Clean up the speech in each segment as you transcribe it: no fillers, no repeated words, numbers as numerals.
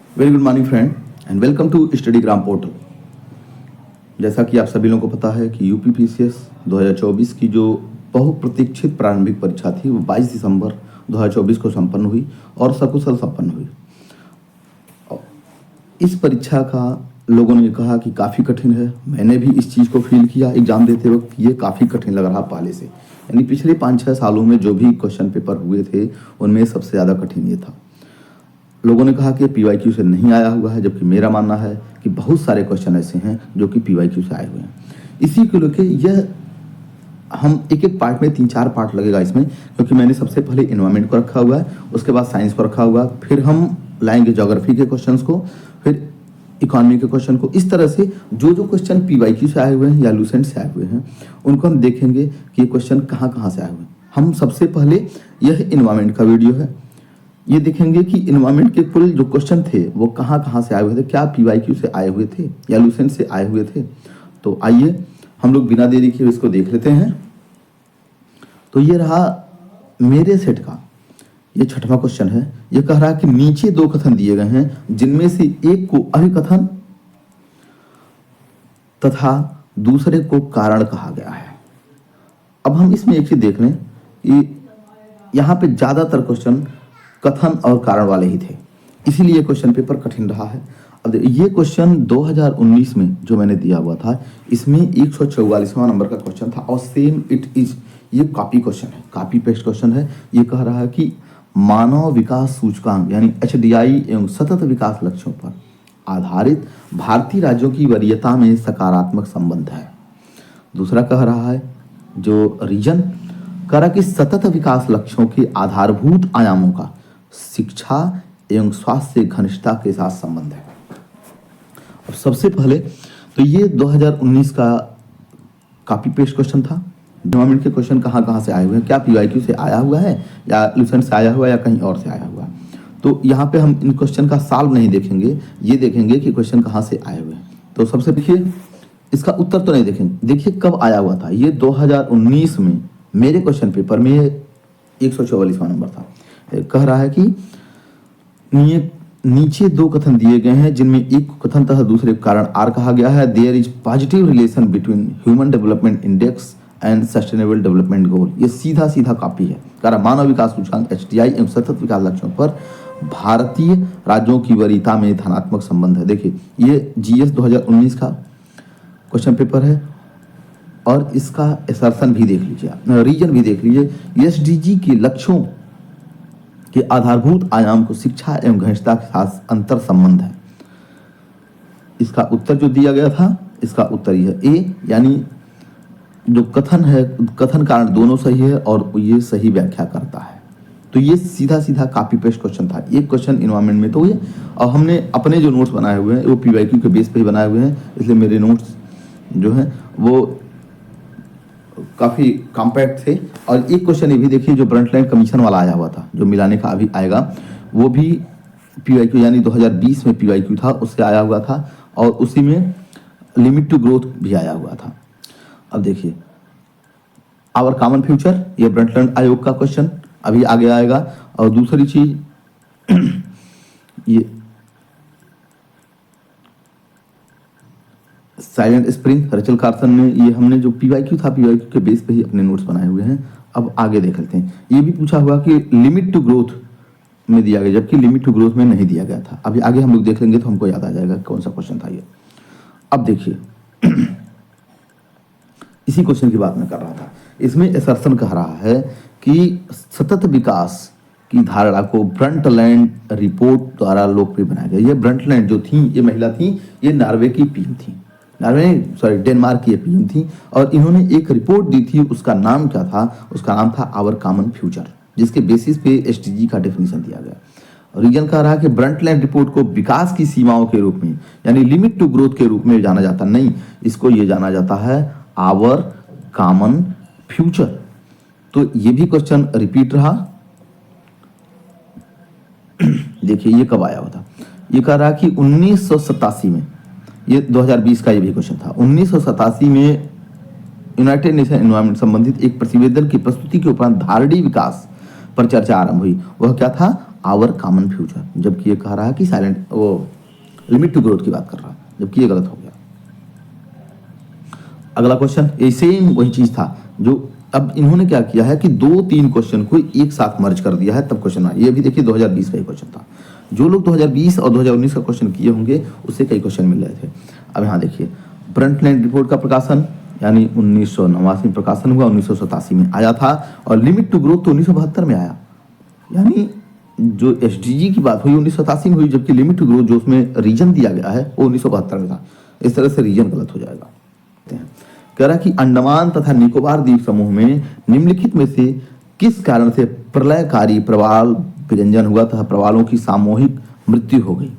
Very good morning friend and welcome to Studygram portal. जैसा कि आप सभी लोगों को पता है कि यूपीपीसीएस 2024 की जो बहुप्रतीक्षित प्रारंभिक परीक्षा थी वो 22 दिसंबर 2024 को संपन्न हुई और सकुशल संपन्न हुई। इस परीक्षा का लोगों ने कहा कि काफ़ी कठिन है। मैंने भी इस चीज़ को फील किया एग्ज़ाम देते वक्त, ये काफ़ी कठिन लग रहा पहले से। यानी पिछले 5-6 सालों में जो भी क्वेश्चन पेपर हुए थे उनमें सबसे ज़्यादा कठिन ये था। लोगों ने कहा कि पीवाईक्यू से नहीं आया हुआ है, जबकि मेरा मानना है कि बहुत सारे क्वेश्चन ऐसे हैं जो कि पीवाईक्यू से आए हुए हैं। इसी को लेकर यह हम एक एक पार्ट में 3-4 पार्ट लगेगा इसमें, क्योंकि मैंने सबसे पहले एनवायरमेंट को रखा हुआ है, उसके बाद साइंस को रखा हुआ, फिर हम लाएंगे ज्योग्राफी के क्वेश्चंस को, फिर इकोनॉमी के क्वेश्चन को। इस तरह से जो जो क्वेश्चन पीवाईक्यू से आए हुए हैं या लूसेंट से आए हुए हैं उनको हम देखेंगे कि ये क्वेश्चन कहाँ कहाँ से आए हुए हैं। हम सबसे पहले यह एनवायरमेंट का वीडियो है, ये देखेंगे कि एनवायरमेंट के कुल जो क्वेश्चन थे वो कहाँ कहाँ से आए हुए थे, क्या पीवाईक्यू से आए हुए थे या लूसेंट से आए हुए थे। तो आइए हम लोग बिना देरी के इसको देख लेते हैं। तो ये रहा मेरे सेट का ये 6वां क्वेश्चन है। ये कह रहा है कि नीचे 2 कथन दिए गए हैं जिनमें से एक को अभिकथन तथा दूसरे को कारण कहा गया है। अब हम इसमें एक चीज देख लें कि यहाँ पे ज्यादातर क्वेश्चन कथन और कारण वाले ही थे, इसीलिए क्वेश्चन पेपर कठिन रहा है। अब ये क्वेश्चन 2019 में जो मैंने दिया हुआ था इसमें 144वां नंबर का क्वेश्चन था और सेम इट इज, ये कॉपी क्वेश्चन है, कॉपी पेस्ट क्वेश्चन है। ये कह रहा है कि मानव विकास सूचकांक यानी एचडीआई एवं सतत विकास लक्ष्यों पर आधारित भारतीय राज्यों की वरीयता में सकारात्मक संबंध है। दूसरा कह रहा है जो रीजन कह रहा कि सतत विकास लक्ष्यों के आधारभूत आयामों का शिक्षा एवं स्वास्थ्य से घनिष्ठता के साथ संबंध है। अब सबसे पहले तो ये 2019 का कॉपी पेस्ट क्वेश्चन था। एनवायरमेंट के क्वेश्चन कहाँ कहाँ से आए हुए हैं, क्या पीवाईक्यू से आया हुआ है या लूसेंट से आया हुआ है या कहीं और से आया हुआ है। तो यहाँ पे हम इन क्वेश्चन का सॉल्व नहीं देखेंगे, ये देखेंगे कि क्वेश्चन कहाँ से आए हुए हैं। तो सबसे देखिए इसका उत्तर तो नहीं देखेंगे, देखिए कब आया हुआ था। ये 2019 में मेरे क्वेश्चन पेपर में 144वां नंबर था। कह रहा है कि नीचे 2 कथन दिए गए हैं जिनमें एक कथन तथा दूसरे कारण आर कहा गया है। There is positive relation between human development index and sustainable development goal. ये सीधा सीधा कॉपी है। कह रहा मानव विकास सूचकांक एचडीआई एवं सतत विकास लक्ष्यों पर भारतीय राज्यों की वरीयता में धनात्मक संबंध है। देखिए ये जीएस 2019 का क्वेश्चन पेपर है और इसका असर्शन भी देख लीजिए, रीजन भी देख लीजिए। एसडीजी के लक्ष्यों के आधारभूत आयाम को शिक्षा एवं घनिष्ठता के साथ अंतर संबंध है। इसका उत्तर जो दिया गया था इसका उत्तर यह ए, यानी जो कथन है कथन कारण दोनों सही है और ये सही व्याख्या करता है। तो ये सीधा सीधा कॉपी पेस्ट क्वेश्चन था। एक क्वेश्चन एनवायरमेंट में तो ये, और हमने अपने जो नोट्स बनाए हुए हैं वो पीवाईक्यू के बेस पे ही बनाए हुए हैं, इसलिए मेरे नोट्स जो हैं वो काफ़ी कॉम्पैक्ट थे। और एक क्वेश्चन ये भी देखिए जो ब्रंटलैंड कमीशन वाला आया हुआ था, जो मिलाने का अभी आएगा, वो भी पीवाईक्यू यानी 2020 में पीवाईक्यू था, उससे आया हुआ था और उसी में लिमिट टू ग्रोथ भी आया हुआ था। अब देखिए आवर कॉमन फ्यूचर, ये ब्रंटलैंड आयोग का क्वेश्चन अभी आगे आएगा। और दूसरी चीज ये साइलेंट स्प्रिंग रेचल कार्सन ने, ये हमने जो पीवाईक्यू था पीवाईक्यू के बेस पे ही अपने नोट्स बनाए हुए हैं। अब आगे देख लेते हैं। ये भी पूछा हुआ कि लिमिट टू ग्रोथ में दिया गया, जबकि लिमिट टू ग्रोथ में नहीं दिया गया था। अभी आगे हम लोग देख लेंगे तो हमको याद आ जाएगा कौन सा क्वेश्चन था ये। अब देखिए इसी क्वेश्चन की बात मैं कर रहा था। इसमें असर्शन कह रहा है कि सतत विकास की धारणा को ब्रंटलैंड रिपोर्ट द्वारा लोकप्रिय बनाया गया। ये ब्रंटलैंड जो थी, ये महिला थी, ये नॉर्वे की पीएम थी, डेनमार्क की पीएम थी और इन्होंने एक रिपोर्ट दी थी। उसका नाम क्या था? उसका नाम था आवर कॉमन फ्यूचर, जिसके बेसिस पे एसडीजी का डेफिनेशन दिया गया। रीजन कह रहा है कि ब्रंटलैंड रिपोर्ट को विकास की सीमाओं के रूप में यानी लिमिट टू ग्रोथ के रूप में जाना जाता नहीं, इसको ये जाना जाता है आवर कॉमन फ्यूचर। तो ये भी क्वेश्चन रिपीट रहा। देखिए ये कब आया हुआ था? ये कह रहा कि 1987 में, ये 2020 का ये भी क्वेश्चन था। 1987 में यूनाइटेड नेशन एनवायरमेंट संबंधित एक प्रतिवेदन की प्रस्तुति के उपरांत धारणीय विकास पर चर्चा आरंभ हुई। वह क्या था? आवर कॉमन फ्यूचर, जबकि ये कह रहा है कि साइलेंट वो लिमिट टू ग्रोथ की बात कर रहा है, जबकि ये गलत हो गया। अगला क्वेश्चन ये सेम वही चीज था जो अब इन्होंने क्या किया है कि 2-3 क्वेश्चन को एक साथ मर्ज कर दिया है, तब क्वेश्चन आया। ये भी देखिए 2020 का ही क्वेश्चन था। जो लोग 2020 और 2019 का क्वेश्चन किए होंगे उससे कई क्वेश्चन मिल रहे थे। अब यहाँ देखिए ब्रंटलैंड रिपोर्ट का प्रकाशन यानी 1989 में प्रकाशन हुआ, 1987 में आया था, और लिमिट टू ग्रोथ तो 1972 में आया। यानी जो एसडीजी की बात हुई 1987 में हुई, जबकि लिमिट टू ग्रोथ जो उसमें रीजन दिया गया है वो 1972 में था। इस तरह से रीजन गलत हो जाएगा। कह रहा कि अंडमान तथा निकोबार द्वीप समूह में निम्नलिखित में से किस कारण से प्रलयकारी प्रवाल विरंजन हुआ तथा प्रवालों की सामूहिक मृत्यु हो गई।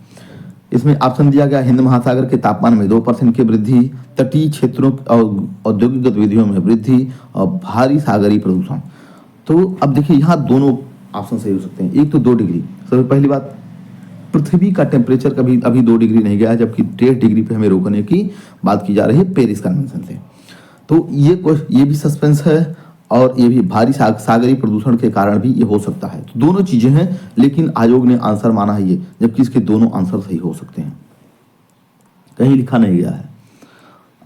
इसमें ऑप्शन दिया गया हिंद महासागर के तापमान में 2% की वृद्धि, तटीय क्षेत्रों और औद्योगिक गतिविधियों में वृद्धि, और भारी सागरीय प्रदूषण। तो अब देखिए यहाँ दोनों ऑप्शन सही हो सकते हैं। एक तो 2 डिग्री, सबसे पहली बात पृथ्वी का टेम्परेचर कभी अभी 2 डिग्री नहीं गया है, जबकि 1.5 डिग्री पे हमें रोकने की बात की जा रही है पेरिस कन्वेंशन से। तो ये भी सस्पेंस है, और ये भी भारी सागरीय प्रदूषण के कारण भी ये हो सकता है। तो दोनों चीजें हैं, लेकिन आयोग ने आंसर माना है ये, जबकि इसके दोनों आंसर सही हो सकते हैं। कहीं लिखा नहीं गया है।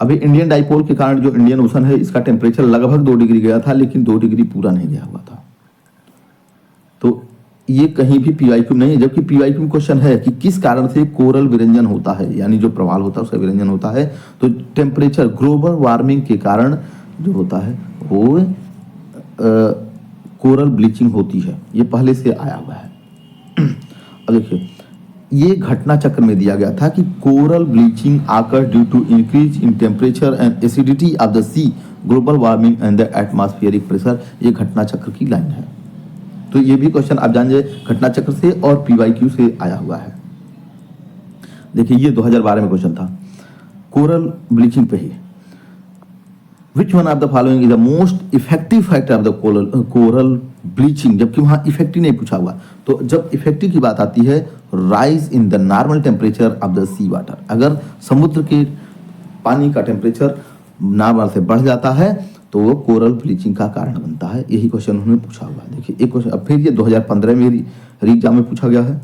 अभी इंडियन डाइपोल के कारण जो इंडियन ओशन है इसका टेम्परेचर लगभग 2 डिग्री गया था, लेकिन 2 डिग्री पूरा नहीं गया हुआ था। तो ये कहीं भी पीवाईक्यू नहीं है, जबकि पीवाईक्यू क्वेश्चन है कि किस कारण से कोरल विरंजन होता है, यानी जो प्रवाल होता है उसका विरंजन होता है। तो टेम्परेचर ग्लोबल वार्मिंग के कारण जो होता है वो कोरल ब्लीचिंग होती है, ये पहले से आया हुआ है। अब देखिए ये घटना चक्र में दिया गया था कि कोरल ब्लीचिंग आकर due to increase in temperature and acidity of the sea, global warming and the atmospheric pressure, ये घटना चक्र की लाइन है। तो ये भी क्वेश्चन आप जान जाए घटना चक्र से और पीवाईक्यू से आया हुआ है। देखिए ये 2012 में क्वेश्चन था कोरल ब्लीचिंग पे ही। Which one of the following is the most effective factor of the coral bleaching, जबकि वहां इफेक्टिव नहीं पूछा हुआ। तो जब इफेक्टिव की बात आती है rise in the normal temperature of the sea water, अगर समुद्र के पानी का टेम्परेचर नॉर्मल से बढ़ जाता है तो वो कोरल ब्लीचिंग का कारण बनता है। यही क्वेश्चन उन्होंने पूछा हुआ है। देखिए एक क्वेश्चन अब फिर ये 2015 में री एग्जाम में पूछा गया है।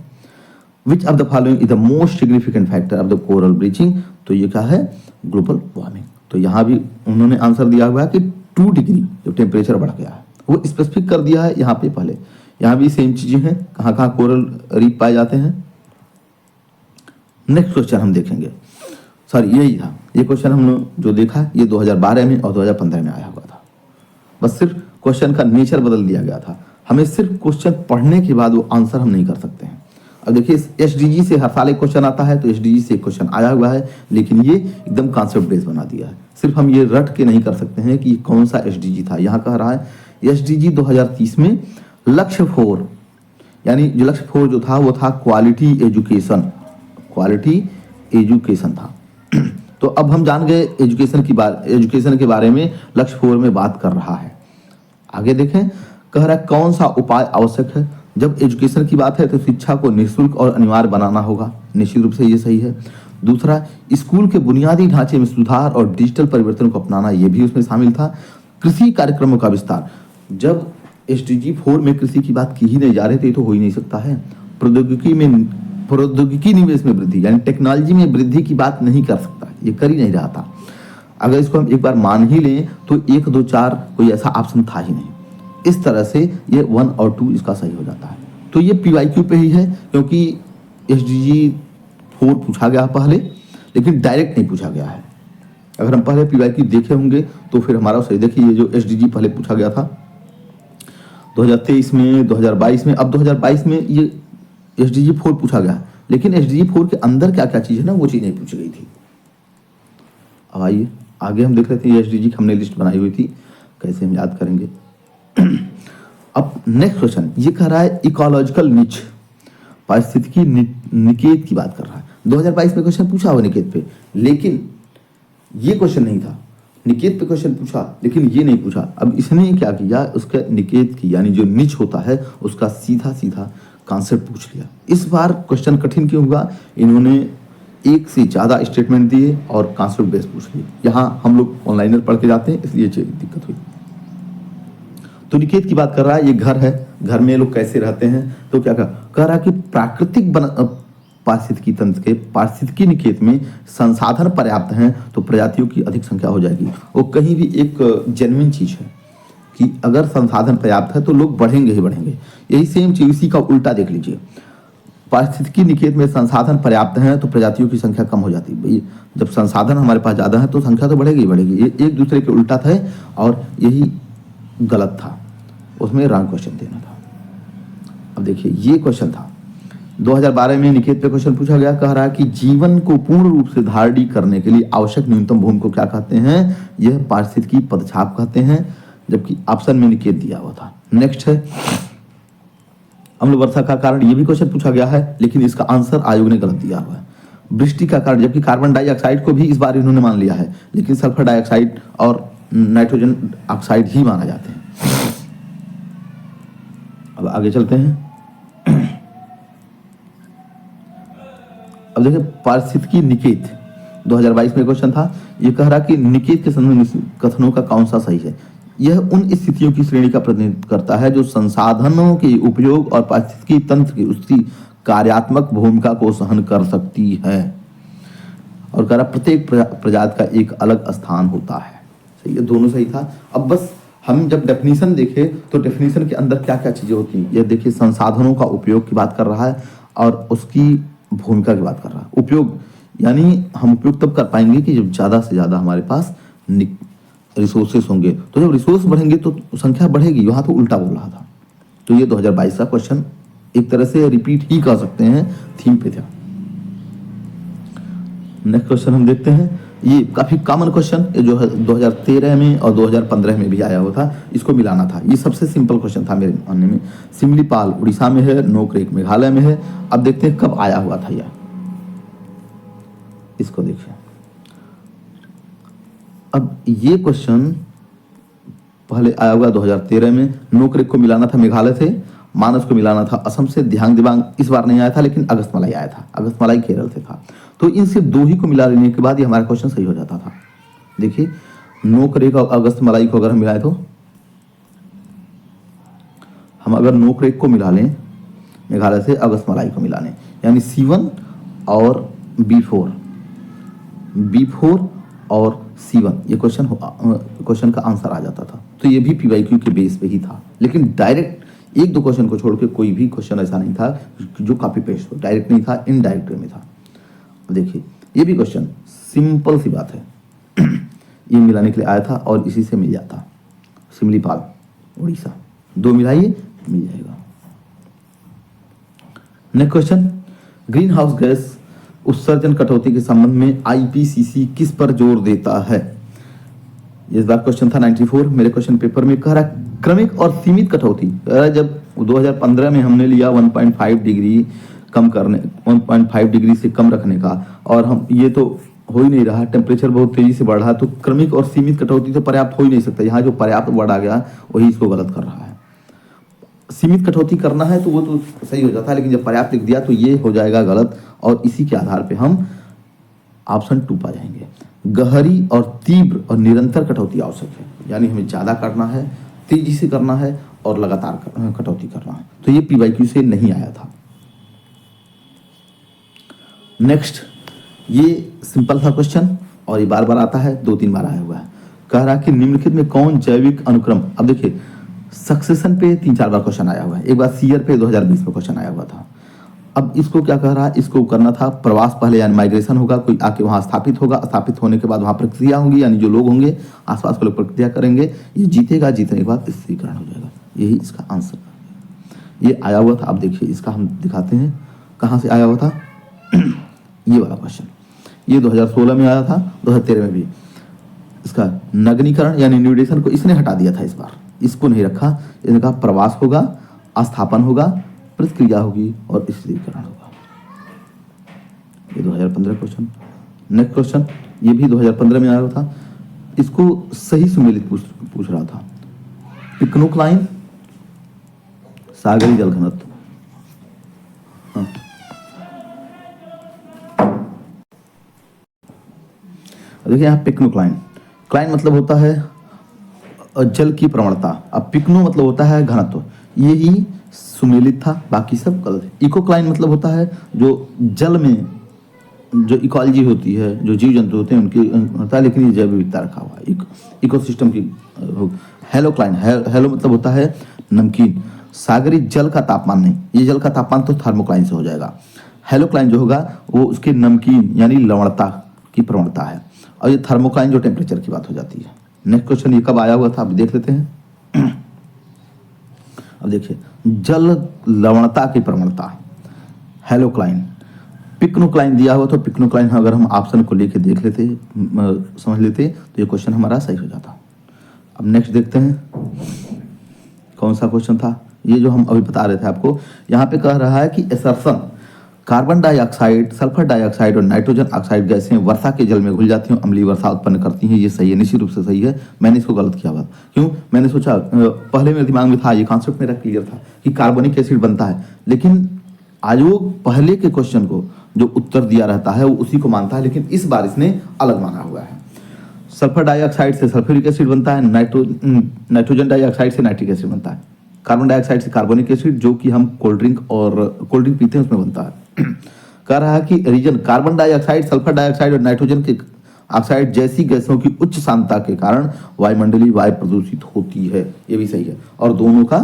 Which of the following is the most significant factor of the coral bleaching, तो ये क्या है ग्लोबल वार्मिंग। तो यहाँ भी उन्होंने आंसर दिया हुआ है कि 2 डिग्री जो टेम्परेचर बढ़ गया है वो स्पेसिफिक कर दिया है यहाँ पे। पहले यहाँ भी सेम चीजें हैं, कहाँ कहाँ कोरल रीफ पाए जाते हैं। नेक्स्ट क्वेश्चन हम देखेंगे, सॉरी यही था ये क्वेश्चन हम लोग जो देखा ये 2012 में और 2015 में आया हुआ था। बस सिर्फ क्वेश्चन का नेचर बदल दिया गया था। हमें सिर्फ क्वेश्चन पढ़ने के बाद वो आंसर हम नहीं कर सकते हैं। अब देखिए एसडीजी से हर साल एक क्वेश्चन आता है, तो एसडीजी से एक क्वेश्चन आया हुआ है, लेकिन ये एकदम कॉन्सेप्ट बेस्ड बना दिया है। सिर्फ हम ये रट के नहीं कर सकते हैं कि कौन सा एसडीजी था। यहाँ कह रहा है एसडीजी 2030 में लक्ष्य 4, यानी जो लक्ष्य 4 जो था वो था क्वालिटी एजुकेशन, क्वालिटी एजुकेशन था। तो अब हम जान गए एजुकेशन के बारे में लक्ष्य 4 में बात कर रहा है। आगे देखें, कह रहा है कौन सा उपाय आवश्यक है। जब एजुकेशन की बात है तो शिक्षा को निःशुल्क और अनिवार्य बनाना होगा, निश्चित रूप से ये सही है। दूसरा, स्कूल के बुनियादी ढांचे में सुधार और डिजिटल परिवर्तन को अपनाना, ये भी उसमें शामिल था। कृषि कार्यक्रमों का विस्तार, जब एसडीजी 4 में कृषि की बात की ही नहीं जा रही थी तो हो ही नहीं सकता है। प्रौद्योगिकी निवेश में वृद्धि, यानी टेक्नोलॉजी में वृद्धि की बात नहीं कर सकता, ये कर ही नहीं रहा था। अगर इसको हम एक बार मान ही लें तो 1, 2, 4 कोई ऐसा ऑप्शन था ही नहीं। इस तरह से ये 1 और 2 इसका सही हो जाता है। तो ये पीवाईक्यू पे ही है, क्योंकि एसडीजी 4 पूछा गया पहले, लेकिन डायरेक्ट नहीं पूछा गया है। अगर हम पहले पीवाईक्यू देखे होंगे तो फिर हमारा सही। देखिए ये जो एसडीजी पहले पूछा गया था 2023 में, 2022 में, अब 2022 में ये एसडीजी 4 पूछा गया, लेकिन एसडीजी 4 के अंदर क्या क्या चीज है ना वो चीज नहीं पूछी गई थी। अब आइए आगे हम देख लेते हैं एसडीजी की हमने लिस्ट बनाई हुई थी, कैसे हम याद करेंगे। अब नेक्स्ट क्वेश्चन ये कह रहा है इकोलॉजिकल निच, पारिस्थितिकी निकेत की बात कर रहा है। 2022 में क्वेश्चन पूछा हुआ निकेत पे, लेकिन ये क्वेश्चन नहीं था। निकेत पे क्वेश्चन पूछा लेकिन ये नहीं पूछा। अब इसने क्या किया, उसका निकेत की यानी जो निच होता है उसका सीधा सीधा कॉन्सेप्ट पूछ लिया। इस बार क्वेश्चन कठिन क्यों हुआ, इन्होंने एक से ज्यादा स्टेटमेंट दिए और कॉन्सेप्ट बेस पूछ लिए। यहाँ हम लोग ऑनलाइनर पढ़ के जाते हैं इसलिए दिक्कत हुई। तो निकेत की बात कर रहा है, ये घर है घर में ये लोग कैसे रहते हैं, तो क्या कह रहा कि प्राकृतिक पारिस्थितिकी तंत्र के पारिस्थितिकी निकेत में संसाधन पर्याप्त हैं तो प्रजातियों की अधिक संख्या हो जाएगी। वो कहीं भी एक जेन्युइन चीज है कि अगर संसाधन पर्याप्त है तो लोग बढ़ेंगे ही बढ़ेंगे। यही सेम चीज इसी का उल्टा देख लीजिए, पारिस्थितिकी निकेत में संसाधन पर्याप्त हैं तो प्रजातियों की संख्या कम हो जाती है। जब संसाधन हमारे पास ज्यादा है तो संख्या तो बढ़ेगी ही बढ़ेगी। ये एक दूसरे के उल्टा था और यही गलत था, उसमें रॉन्ग क्वेश्चन देना था। अब देखिए ये क्वेश्चन था 2012 में निकेत पे क्वेश्चन पूछा गया, कह रहा है कि जीवन को पूर्ण रूप से धारणी करने के लिए आवश्यक न्यूनतम भूमि को क्या कहते हैं, यह पारिस्थितिकी पदछाप कहते हैं, जबकि ऑप्शन में निकेत दिया हुआ था। नेक्स्ट है अम्ल वर्षा का कारण, ये भी क्वेश्चन पूछा गया है लेकिन इसका आंसर आयोग ने गलत दिया हुआ है। वृष्टि का कारण, जबकि कार्बन डाइऑक्साइड को भी इस बार इन्होंने मान लिया है लेकिन सल्फर डाइऑक्साइड और नाइट्रोजन ऑक्साइड ही माना जाते हैं। अब आगे चलते हैं। अब देखिए पारिस्थितिकी निकेत 2022 में क्वेश्चन था, ये कह रहा कि निकेत के संबंध कथनों का कौन सा सही है। यह उन स्थितियों की श्रेणी का प्रतिनिधित्व करता है जो संसाधनों के उपयोग और पारिस्थितिकी तंत्र की उसकी कार्यात्मक भूमिका को सहन कर सकती है। और कह रहा प्रत्येक प्रजाति का एक अलग स्थान होता है। सही है, दोनों सही था। अब बस हम जब डेफिनेशन देखें तो डेफिनेशन के अंदर क्या क्या चीजें होती हैं, ये देखिए संसाधनों का उपयोग की बात कर रहा है और उसकी भूमिका की बात कर रहा है। उपयोग यानी हम उपयोग तब कर पाएंगे कि जब ज्यादा से ज्यादा हमारे पास रिसोर्सेस होंगे, तो जब रिसोर्स बढ़ेंगे तो संख्या बढ़ेगी। वहां तो उल्टा बोल रहा था। तो ये 2022 का क्वेश्चन एक तरह से रिपीट ही कर सकते हैं, थीम पे था। नेक्स्ट क्वेश्चन हम देखते हैं, ये काफी कॉमन क्वेश्चन जो है 2013 में और 2015 में भी आया हुआ था, इसको मिलाना था। ये सबसे सिंपल क्वेश्चन था मेरे मानने में। सिमलीपाल उड़ीसा में है, नोकरेक मेघालय में है। अब देखते हैं कब आया हुआ था यह, इसको देखिए। अब ये क्वेश्चन पहले आया हुआ 2013 में, नोकरेक को मिलाना था मेघालय से, मानस को मिलाना था असम से, दिहांग दिबांग इस बार नहीं आया था लेकिन अगस्त मलाई आया था। अगस्त मलाई केरल से था। तो इन सिर्फ दो ही को मिला लेने के बाद ही हमारा क्वेश्चन सही हो जाता था। देखिए नोकरेक और अगस्त मलाई को अगर हम मिलाए तो हम अगर नोकरेक को मिला लें मेघालय से, अगस्त मलाई को मिला लें, यानी C1 और B4 और C1, ये क्वेश्चन का आंसर आ जाता था। तो ये भी PYQ के बेस पे ही था, लेकिन डायरेक्ट एक दो क्वेश्चन को छोड़ के कोई भी क्वेश्चन ऐसा नहीं था जो कॉपी पेस्ट हो, डायरेक्ट नहीं था, इनडायरेक्ट में था। देखिए ये भी क्वेश्चन सिंपल सी बात है, ये मिलाने के लिए आया था और इसी से मिल जाता। सिमलीपाल उड़ीसा, दो मिलाइए मिल जाएगा। Next question, green house gas उत्सर्जन कटौती के संबंध में IPCC किस पर जोर देता है। इस बार क्वेश्चन था 94 मेरे क्वेश्चन पेपर में। कह रहा क्रमिक और सीमित कटौती। कह रहा जब 2015 में हमने लिया 1.5 डिग्री कम करने, 1.5 डिग्री से कम रखने का, और हम ये तो हो ही नहीं रहा, टेम्परेचर बहुत तेजी से बढ़ रहा, तो क्रमिक और सीमित कटौती तो पर्याप्त हो ही नहीं सकता। यहाँ जो पर्याप्त वर्ड आ गया वही इसको गलत कर रहा है। सीमित कटौती करना है तो वो तो सही हो जाता है, लेकिन जब पर्याप्त लिख दिया तो ये हो जाएगा गलत, और इसी के आधार पे हम ऑप्शन 2 पा जाएंगे। गहरी और तीव्र और निरंतर कटौती आवश्यक है, यानी हमें ज्यादा करना है, तेजी से करना है और लगातार कटौती करना है। तो ये PYQ से नहीं आया था। नेक्स्ट, ये सिंपल था क्वेश्चन और ये बार बार आता है, 2-3 बार आया हुआ है। कह रहा कि निम्नलिखित में कौन जैविक अनुक्रम, अब देखिए सक्सेशन पे 3-4 बार क्वेश्चन आया हुआ है, एक बार सीयर पे 2020 में क्वेश्चन आया हुआ था। अब इसको क्या कह रहा है, इसको करना था प्रवास पहले, यानी माइग्रेशन होगा, कोई आके वहां स्थापित होगा, स्थापित होने के बाद वहां प्रक्रिया होगी, यानी जो लोग होंगे आसपास के लोग प्रक्रिया करेंगे, ये जीतेगा, जीतने के बाद स्थिरीकरण हो जाएगा। यही इसका आंसर ये आया हुआ था। अब देखिए इसका हम दिखाते हैं कहाँ से आया हुआ था। ये वाला क्वेश्चन ये 2016 में आया था, 2013 में भी। इसका नगरीकरण यानी न्यूडेशन को इसने हटा दिया था, इस बार इसको नहीं रखा। इसने कहा प्रवास होगा, स्थापन होगा, प्रतिक्रिया होगी और स्थिरीकरण होगा। ये 2015 क्वेश्चन। नेक्स्ट क्वेश्चन ये भी 2015 में आया हुआ था, इसको सही सुमेलित पूछ रहा था। पिक्नोक्लाइन सागरी जल घनत्व, देखिए यहाँ पिक्नोक्लाइन, क्लाइन मतलब होता है जल की प्रवणता, अब पिक्नो मतलब होता है घनत्व। यही सुमेलित था, बाकी सब गलत है। इकोक्लाइन मतलब होता है जो जल में जो इकोलॉजी होती है, जो जीव जंतु होते हैं उनकी होता है, लेकिन ये जैव विविधता रखा हुआ है इकोसिस्टम की। हेलोक्लाइन, हेलो मतलब होता है नमकीन, सागरी जल का तापमान नहीं, ये जल का तापमान तो थर्मोक्लाइन से हो जाएगा। हेलोक्लाइन जो होगा वो उसके नमकीन यानी लवणता की प्रवणता है, और ये थर्मोक्लाइन जो टेम्परेचर की बात हो जाती है। नेक्स्ट क्वेश्चन ये कब आया हुआ था, आप देख लेते हैं। अब देखिए, जल लवणता की प्रवणता हेलोक्लाइन। पिक्नोक्लाइन दिया हुआ, तो पिक्नोक्लाइन अगर हम ऑप्शन को लेके देख लेते, समझ लेते, तो ये क्वेश्चन हमारा सही हो जाता। अब नेक्स्ट देखते हैं कौन सा क्वेश्चन था, ये जो हम अभी बता रहे थे आपको। यहाँ पे कह रहा है कि assertion carbon dioxide, sulphur dioxide और नाइट्रोजन ऑक्साइड गैसें वर्षा के जल में घुल जाती हैं, अम्लीय वर्षा उत्पन्न करती हैं। ये सही है, निश्चित रूप से सही है। मैंने इसको गलत किया हुआ, क्यों? मैंने सोचा, पहले मेरे दिमाग में था, ये कॉन्सेप्ट मेरा क्लियर था कि कार्बोनिक एसिड बनता है, लेकिन आयोग पहले के क्वेश्चन को जो उत्तर दिया रहता है वो उसी को मानता है, लेकिन इस बार इसने अलग माना हुआ है। सल्फर डाइऑक्साइड से सल्फ्यूरिक एसिड बनता है, नाइट्रोजन डाइऑक्साइड से नाइट्रिक एसिड बनता है, कार्बन डाइऑक्साइड से कार्बोनिक एसिड जो कि हम कोल्ड ड्रिंक पीते हैं उसमें बनता है। कह रहा है कि reason carbon dioxide, sulphur dioxide और नाइट्रोजन के ऑक्साइड जैसी गैसों की उच्च सांद्रता के कारण वायुमंडलीय वायु प्रदूषित होती है। ये भी सही है, और दोनों का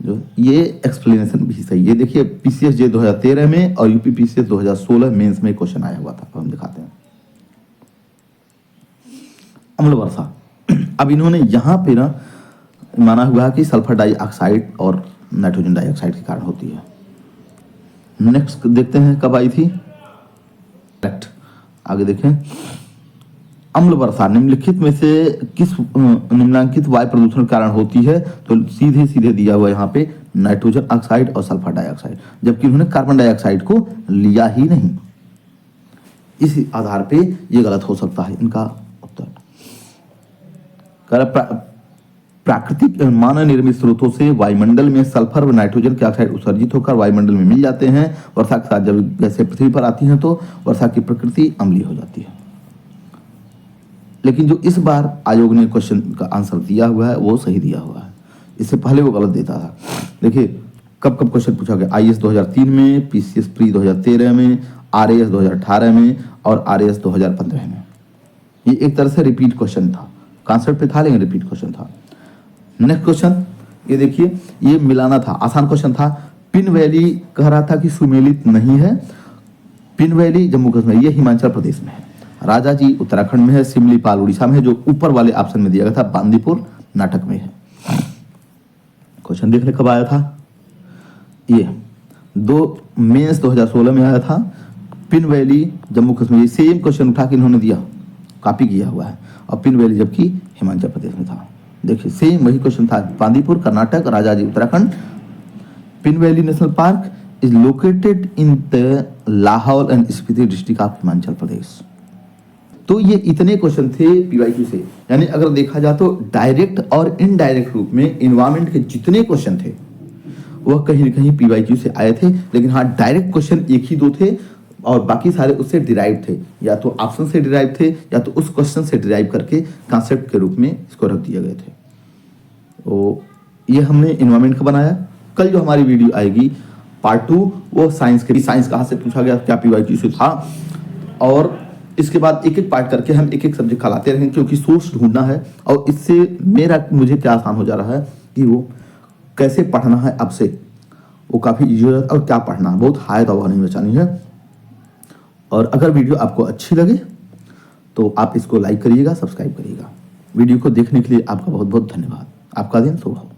जो ये एक्सप्लेनेशन भी सही है। देखिए पीसीएसजे 2013 में और यूपी पीसीएस 2016 मेंस में क्वेश्चन आया हुआ था, हम दिखाते हैं। अम्ल वर्षा, अब इन्होंने यहाँ पे ना माना हुआ है कि सल्फर डाइऑक्साइड और नाइट्रोजन डाइऑक्साइड के कारण होती है। नेक्स्ट देखते हैं कब आई थी, करेक्ट। आगे देखें, अम्ल वर्षा निम्नलिखित में से किस निम्नांकित वायु प्रदूषण के कारण होती है, तो सीधे सीधे दिया हुआ यहाँ पे नाइट्रोजन ऑक्साइड और सल्फर डाइऑक्साइड, जबकि उन्होंने कार्बन डाइऑक्साइड को लिया ही नहीं। इस आधार पे ये गलत हो सकता है इनका उत्तर। प्राकृतिक मानव निर्मित स्रोतों से वायुमंडल में सल्फर व नाइट्रोजन के ऑक्साइड उत्सर्जित होकर वायुमंडल में मिल जाते हैं। वर्षा के साथ जब गैसें पृथ्वी पर आती हैं तो वर्षा की प्रकृति अम्लीय हो जाती है। लेकिन जो इस बार आयोग ने क्वेश्चन का आंसर दिया हुआ है वो सही दिया हुआ है, इससे पहले वो गलत देता था। देखिए कब कब क्वेश्चन पूछा गया, आईएएस 2003 में, पीसीएस प्री 2013 में, आरएएस 2018 में और आरएएस 2015 में। ये एक तरह से रिपीट क्वेश्चन था, कॉन्सेप्ट पे था लेकिन रिपीट क्वेश्चन था। नेक्स्ट क्वेश्चन ये देखिए, ये मिलाना था, आसान क्वेश्चन था। पिन वैली कह रहा था कि सुमेलित नहीं है। पिन वैली जम्मू कश्मीर, ये हिमाचल प्रदेश में है। राजा जी उत्तराखंड में है, सिमलीपाल उड़ीसा में है, जो ऊपर वाले ऑप्शन में दिया गया था बांदीपुर नाटक में है। क्वेश्चन देख ले कब आया था, ये मेंस 2016 में आया था। Pin valley Jammu Kashmir, same question उठा के इन्होंने दिया, कॉपी किया हुआ है, और पिन वैली जबकि हिमाचल प्रदेश में था। देखिए सेम वही क्वेश्चन था, Bandipur Karnataka, Rajaji Uttarakhand. Pin valley national park is located in the Lahaul and Spiti district of Himachal Pradesh. तो ये इतने क्वेश्चन थे पीवाईक्यू से, यानी अगर देखा जाए तो डायरेक्ट और इनडायरेक्ट रूप में एनवायरमेंट के जितने क्वेश्चन थे वह कहीं न कहीं पीवाईक्यू से आए थे। लेकिन हाँ, डायरेक्ट क्वेश्चन एक ही दो थे और बाकी सारे उससे डिराइव थे, या तो ऑप्शन से डिराइव थे या तो उस क्वेश्चन से डिराइव करके कॉन्सेप्ट के रूप में इसको रख दिए गए थे। तो ये हमने एनवायरमेंट का बनाया। कल जो हमारी वीडियो आएगी पार्ट 2, वो साइंस के, साइंस कहाँ से पूछा गया, क्या पीवाईक्यू से था, और इसके बाद एक एक पार्ट करके हम एक एक सब्जेक्ट खिलाते रहेंगे, क्योंकि सोर्स ढूंढना है। और इससे मुझे क्या आसान हो जा रहा है कि वो कैसे पढ़ना है अब से, वो काफ़ी ईजी हो जाता है, और क्या पढ़ना है, बहुत हाय दवा नहीं बचानी है। और अगर वीडियो आपको अच्छी लगे तो आप इसको लाइक करिएगा, सब्सक्राइब करिएगा। वीडियो को देखने के लिए आपका बहुत बहुत धन्यवाद। आपका दिन शुभ हो।